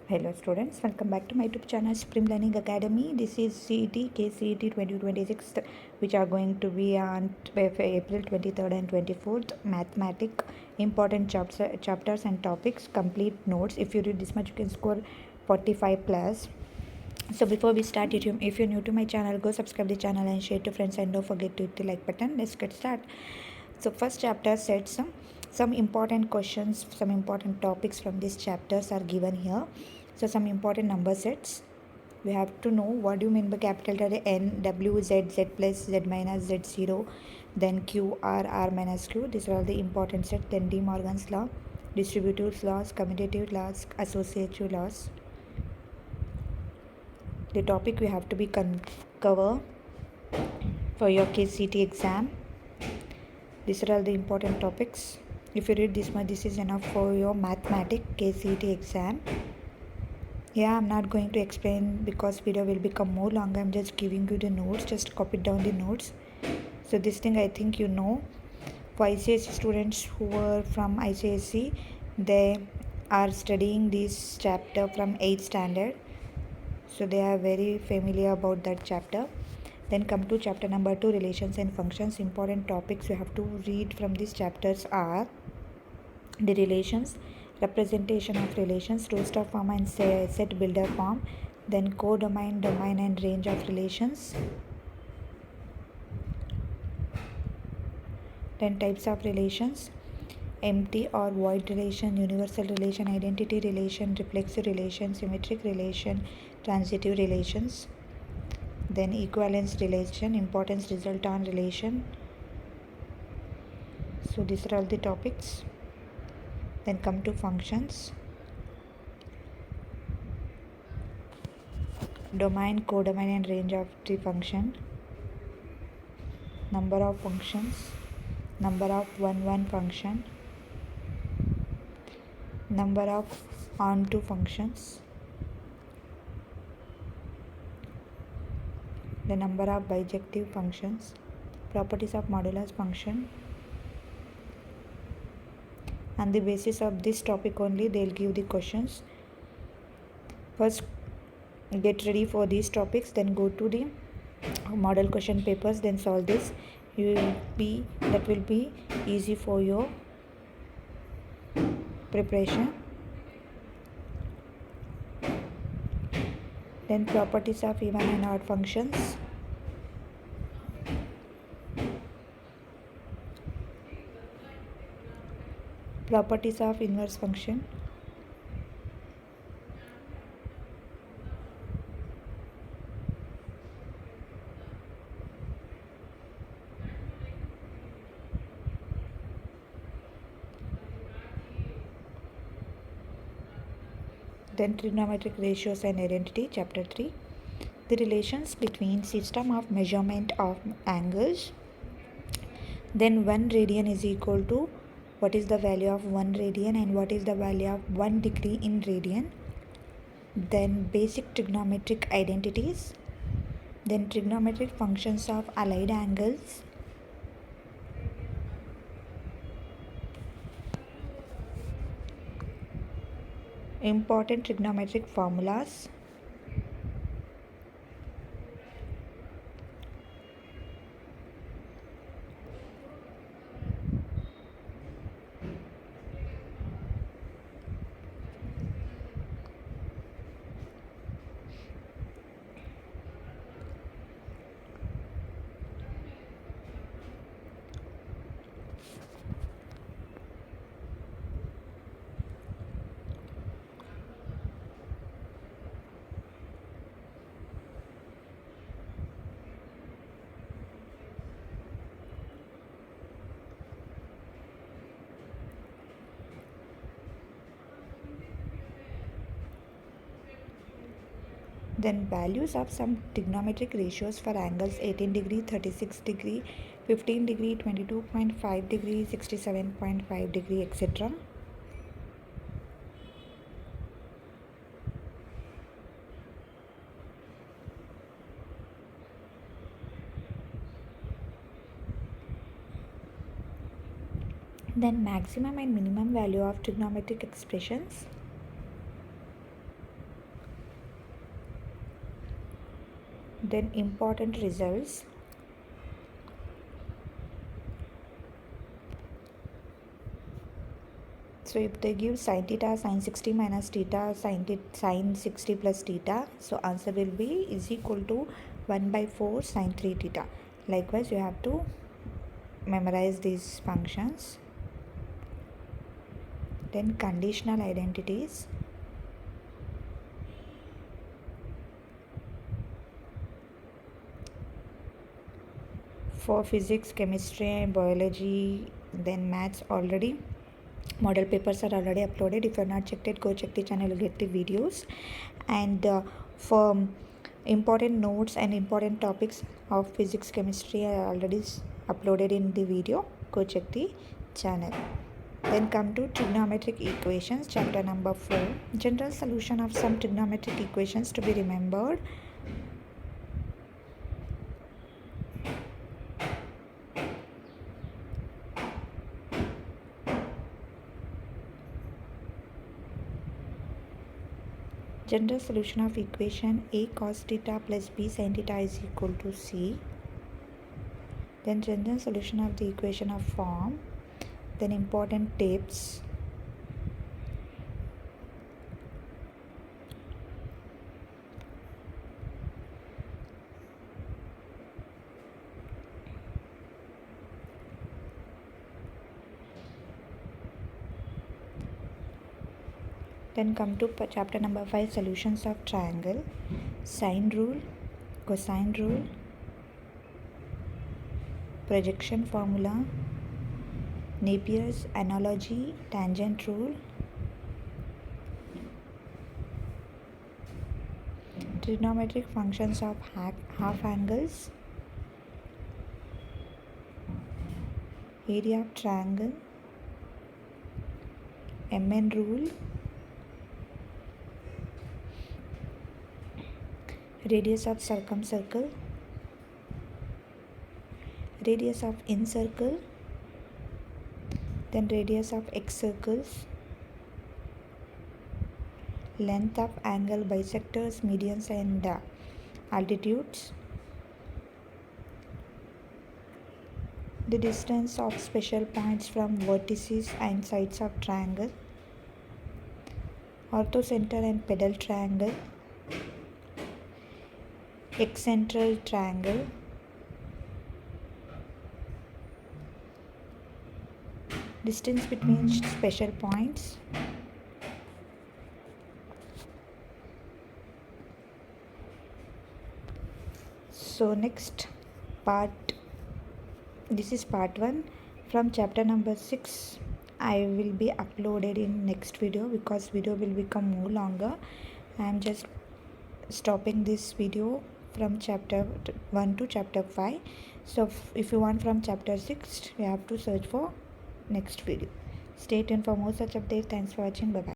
Hello students, welcome back to my YouTube channel Supreme Learning Academy. This is Kcet 2026 which are going to be on April 23rd and 24th. Mathematics, important chapters and topics, complete notes. If you read this much you can score 45 plus. So before we start, if you're new to my channel, go subscribe the channel and share to friends and don't forget to hit the like button. Let's get started. So first chapter sets some important questions, some important topics from these chapters are given here. So some important number sets. We have to know what do you mean by capital letter N, W, Z, Z plus, Z minus, Z0, then Q, R minus Q. These are all the important sets. Then De Morgan's law, distributive laws, commutative laws, associative laws. The topic we have to be cover for your KCET exam. These are all the important topics. If you read this much, this is enough for your mathematics KCET exam. Yeah, I'm not going to explain because video will become more long. I'm just giving you the notes. Just copy down the notes. So this thing I think you know. For ICSE students who were from ICSE, they are studying this chapter from 8th standard. So they are very familiar about that chapter. Then come to chapter number 2, relations and functions. Important topics you have to read from these chapters are the relations, representation of relations, two-star form and set builder form, then codomain, domain and range of relations, then types of relations, empty or void relation, universal relation, identity relation, reflexive relation, symmetric relation, transitive relations, then equivalence relation, importance result on relation. So these are all the topics. Then come to functions, domain, codomain and range of the function, number of functions, number of one function, number of onto functions, the number of bijective functions, properties of modulus function. On the basis of this topic only they'll give the questions. First get ready for these topics, then go to the model question papers, then solve this. That will be easy for your preparation. Then properties of even and odd functions, properties of inverse function, then trigonometric ratios and identity, chapter 3, the relations between system of measurement of angles. Then 1 radian is equal to, what is the value of 1 radian and what is the value of 1 degree in radian. Then basic trigonometric identities, then trigonometric functions of allied angles, important trigonometric formulas, then values of some trigonometric ratios for angles 18 degree, 36 degree, 15 degree, 22.5 degree, 67.5 degree, etc. Then maximum and minimum value of trigonometric expressions, Then important results. So if they give sin theta sin 60 minus theta sin 60 plus theta, so answer will be is equal to 1 by 4 sin 3 theta. Likewise, you have to memorize these functions. Then conditional identities. For physics, chemistry and biology, then maths, already model papers are already uploaded. If you have not checked it, go check the channel, you'll get the videos. And for important notes and important topics of physics, chemistry are already uploaded in the video. Go check the channel. Then come to trigonometric equations, chapter number 4. General solution of some trigonometric equations to be remembered. General solution of equation A cos theta plus B sin theta is equal to C. Then general solution of the equation of form. Then important tips. Then come to chapter number 5, solutions of triangle, sine rule, cosine rule, projection formula, Napier's analogy, tangent rule, trigonometric functions of half angles, area of triangle, MN rule, radius of circumcircle, radius of incircle, then radius of excircles, length of angle bisectors, medians and altitudes, the distance of special points from vertices and sides of triangle, orthocenter and pedal triangle, excentral triangle, distance between special points, so next part, this is part 1 from chapter number 6. I will be uploaded in next video because video will become more longer. I am just stopping this video from chapter 1 to chapter 5. So if you want from chapter 6, you have to search for next video. Stay tuned for more such updates. Thanks for watching. Bye bye.